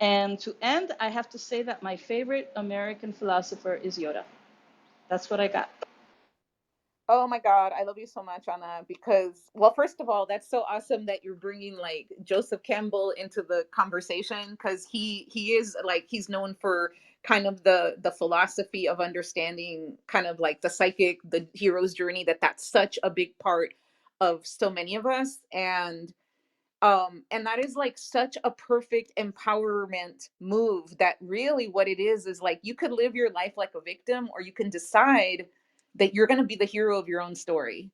And to end, I have to say that my favorite American philosopher is Yoda. That's what I got. Oh my God, I love you so much, Anna, because, well, first of all, that's so awesome that you're bringing like Joseph Campbell into the conversation because he is like he's known for kind of the philosophy of understanding kind of like the psychic, the hero's journey, that's such a big part of so many of us. And And that is like such a perfect empowerment move, that really what it is like you could live your life like a victim, or you can decide that you're going to be the hero of your own story.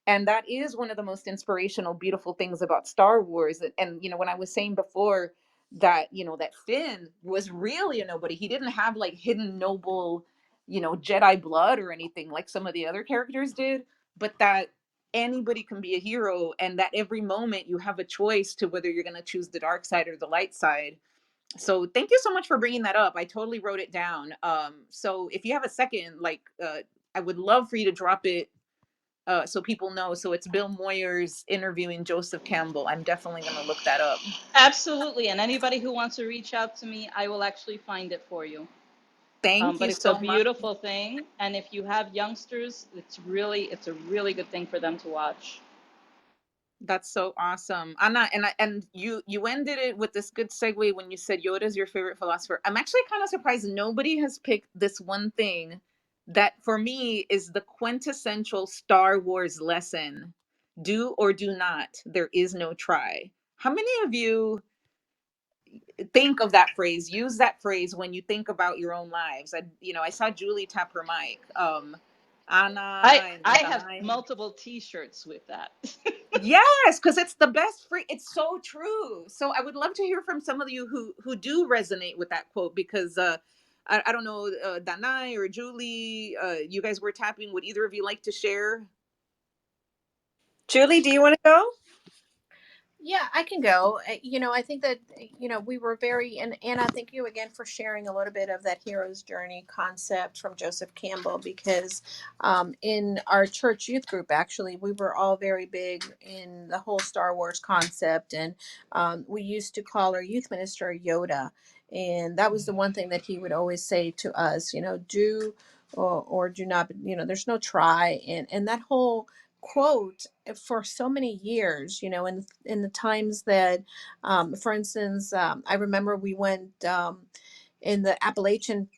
And that is one of the most inspirational, beautiful things about Star Wars. And when I was saying before that, that Finn was really a nobody, he didn't have like hidden noble, Jedi blood or anything like some of the other characters did, but that anybody can be a hero, and that every moment you have a choice to whether you're going to choose the dark side or the light side. So thank you so much for bringing that up. I totally wrote it down. So if you have a second, like, I would love for you to drop it, so people know. So it's Bill Moyers interviewing Joseph Campbell. I'm definitely going to look that up. Absolutely. And anybody who wants to reach out to me, I will actually find it for you. Thank But you it's a so much. beautiful thing. And if you have youngsters, it's a really good thing for them to watch. That's so awesome, Anna. And you ended it with this good segue when you said Yoda's your favorite philosopher. I'm actually kind of surprised nobody has picked this one thing that for me is the quintessential Star Wars lesson: do or do not. There is no try. How many of you think of that phrase, use that phrase when you think about your own lives? I saw Julie tap her mic. I Anna and I have Danay. multiple T-shirts with that. Yes, because it's the best free. It's so true. So I would love to hear from some of you who do resonate with that quote, because I don't know, Danai or Julie, you guys were tapping. Would either of you like to share? Julie, do you want to go? Yeah, I can go. I think that, we were very, and Anna, thank you again for sharing a little bit of that hero's journey concept from Joseph Campbell, because in our church youth group, actually, we were all very big in the whole Star Wars concept. And we used to call our youth minister Yoda. And that was the one thing that he would always say to us, do or do not, there's no try. And that whole quote for so many years, in the times that, for instance, I remember we went in the Appalachian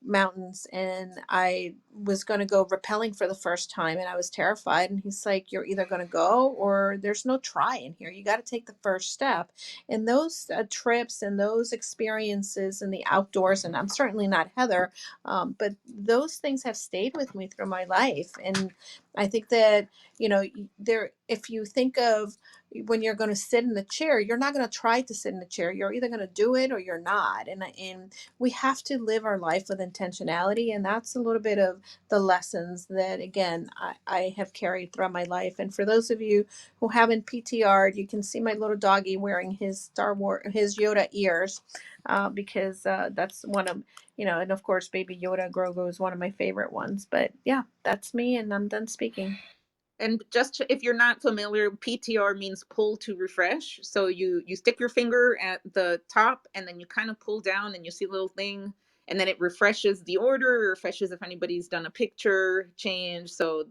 mountains, and I was going to go rappelling for the first time, and I was terrified. And he's like, "You're either going to go or there's no try in here. You got to take the first step." And those trips and those experiences in the outdoors, and I'm certainly not Heather, but those things have stayed with me through my life. And I think that, there, if you think of when you're going to sit in the chair, you're not going to try to sit in the chair. You're either going to do it or you're not. And we have to live our life with intentionality. And that's a little bit of the lessons that, again, I have carried throughout my life. And for those of you who haven't PTR'd, you can see my little doggy wearing his his Yoda ears, because that's one of, and of course, Baby Yoda Grogu is one of my favorite ones. But yeah, that's me, and I'm done speaking. And just if you're not familiar, PTR means pull to refresh. So you stick your finger at the top, and then you kind of pull down, and you see a little thing, and then it refreshes the order, refreshes if anybody's done a picture change. So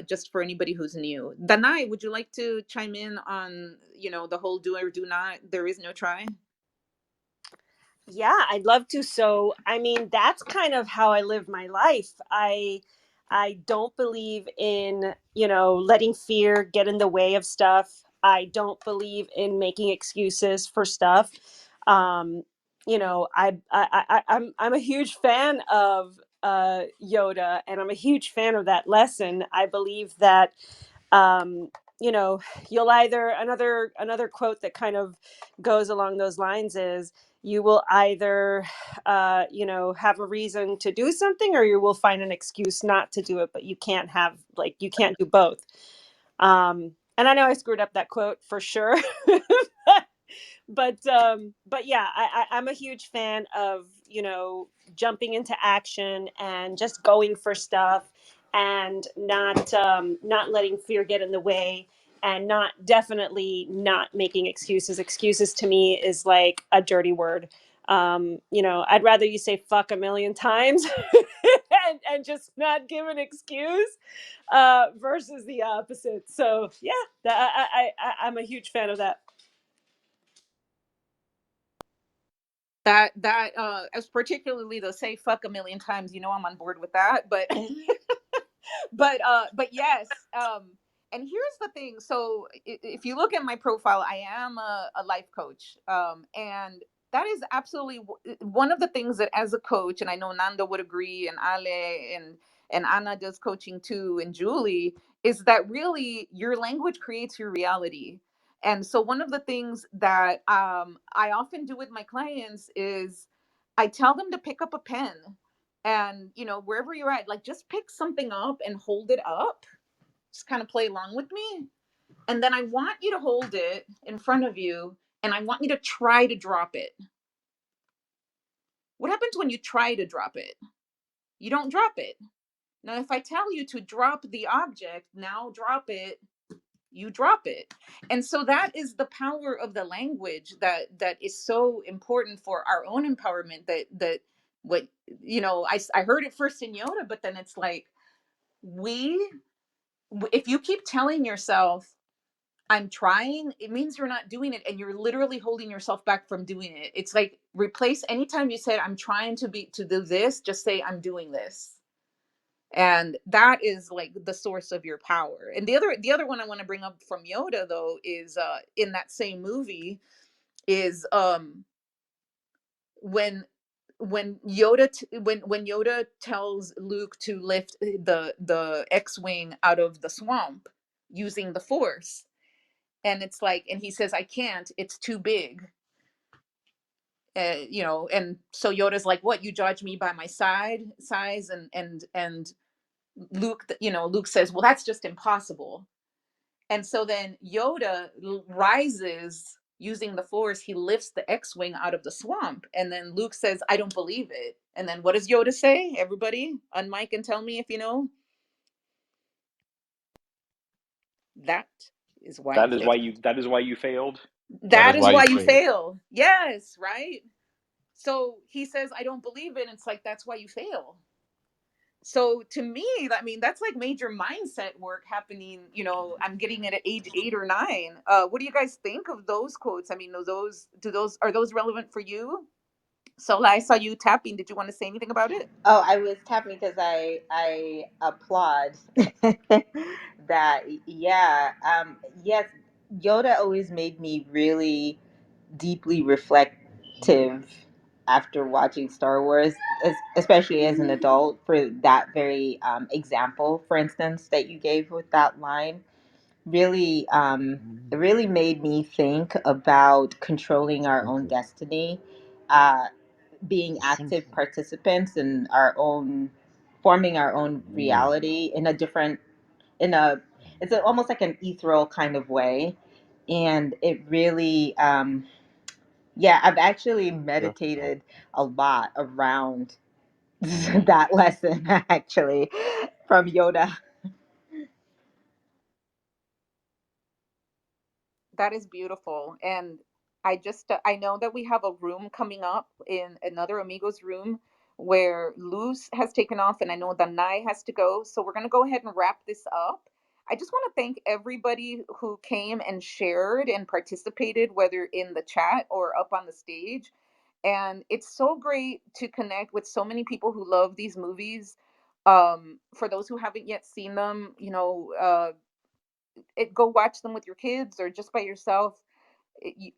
just for anybody who's new. Danai, would you like to chime in on, the whole do or do not, there is no try? Yeah, I'd love to. So, I mean, that's kind of how I live my life. I don't believe in, letting fear get in the way of stuff. I don't believe in making excuses for stuff. Um, I'm a huge fan of Yoda, and I'm a huge fan of that lesson. I believe that, um, you know, you'll either, another quote that kind of goes along those lines is, you will either have a reason to do something, or you will find an excuse not to do it, but you can't do both. And I know I screwed up that quote for sure. But yeah, I'm a huge fan of, jumping into action and just going for stuff, and not letting fear get in the way, and not definitely not making excuses to me is like a dirty word. I'd rather you say fuck a million times and just not give an excuse, versus the opposite. So yeah, I'm a huge fan of that. That as particularly the say fuck a million times, I'm on board with that. But but yes, And here's the thing. So if you look at my profile, I am a life coach. And that is absolutely one of the things that as a coach, and I know Nando would agree, and Ale and Anna does coaching too, and Julie, is that really your language creates your reality. And so one of the things that I often do with my clients is I tell them to pick up a pen, and wherever you're at, like, just pick something up and hold it up, just kind of play along with me. And then I want you to hold it in front of you, and I want you to try to drop it. What happens when you try to drop it? You don't drop it. Now, if I tell you to drop the object, now drop it, you drop it. And so that is the power of the language that is so important for our own empowerment. That what I heard it first in Yoda, but then it's like, if you keep telling yourself I'm trying, it means you're not doing it, and you're literally holding yourself back from doing it. It's like, replace anytime you said I'm trying to do this, just say I'm doing this. And that is like the source of your power. And the other one I want to bring up from Yoda, though, is in that same movie, is when when Yoda tells Luke to lift the X-wing out of the swamp using the Force. And it's like, and he says, I can't, it's too big. And so Yoda's like, what, you judge me by my size? And Luke says, well, that's just impossible. And so then Yoda rises using the Force. He lifts the X-wing out of the swamp, and then Luke says, I don't believe it. And then what does Yoda say? Everybody unmic and tell me if you know. That is why you That is why failed. you failed. That That is is why you why you fail. fail. Yes, right. So he says, I don't believe it. And it's like, that's why you fail. So to me, I mean, that's like major mindset work happening. I'm getting it at age 8 or 9. What do you guys think of those quotes? I mean, are those relevant for you? So I saw you tapping. Did you want to say anything about it? Oh, I was tapping because I applaud that. Yeah. Yes, Yoda always made me really deeply reflective after watching Star Wars, especially as an adult, for that very example, for instance, that you gave with that line. Really, it really made me think about controlling our own destiny, uh, being active participants in our own, forming our own reality in a different, in a, almost like an ethereal kind of way. And it really, yeah, I've actually meditated a lot around that lesson, actually, from Yoda. That is beautiful. And I know that we have a room coming up, in another Amigos room, where Luz has taken off, and I know Danay has to go. So we're going to go ahead and wrap this up. I just want to thank everybody who came and shared and participated, whether in the chat or up on the stage. And it's so great to connect with so many people who love these movies. For those who haven't yet seen them, go watch them with your kids or just by yourself.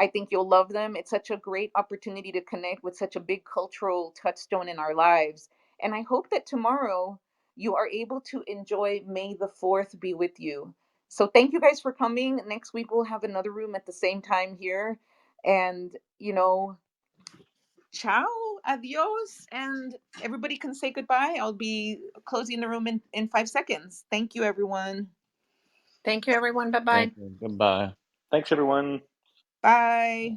I think you'll love them. It's such a great opportunity to connect with such a big cultural touchstone in our lives. And I hope that tomorrow you are able to enjoy May the 4th be with you. So thank you guys for coming. Next week we'll have another room at the same time here. And, ciao, adios. And everybody can say goodbye. I'll be closing the room in 5 seconds. Thank you, everyone. Thank you, everyone. Bye bye. Thank you. Goodbye. Thanks, everyone. Bye.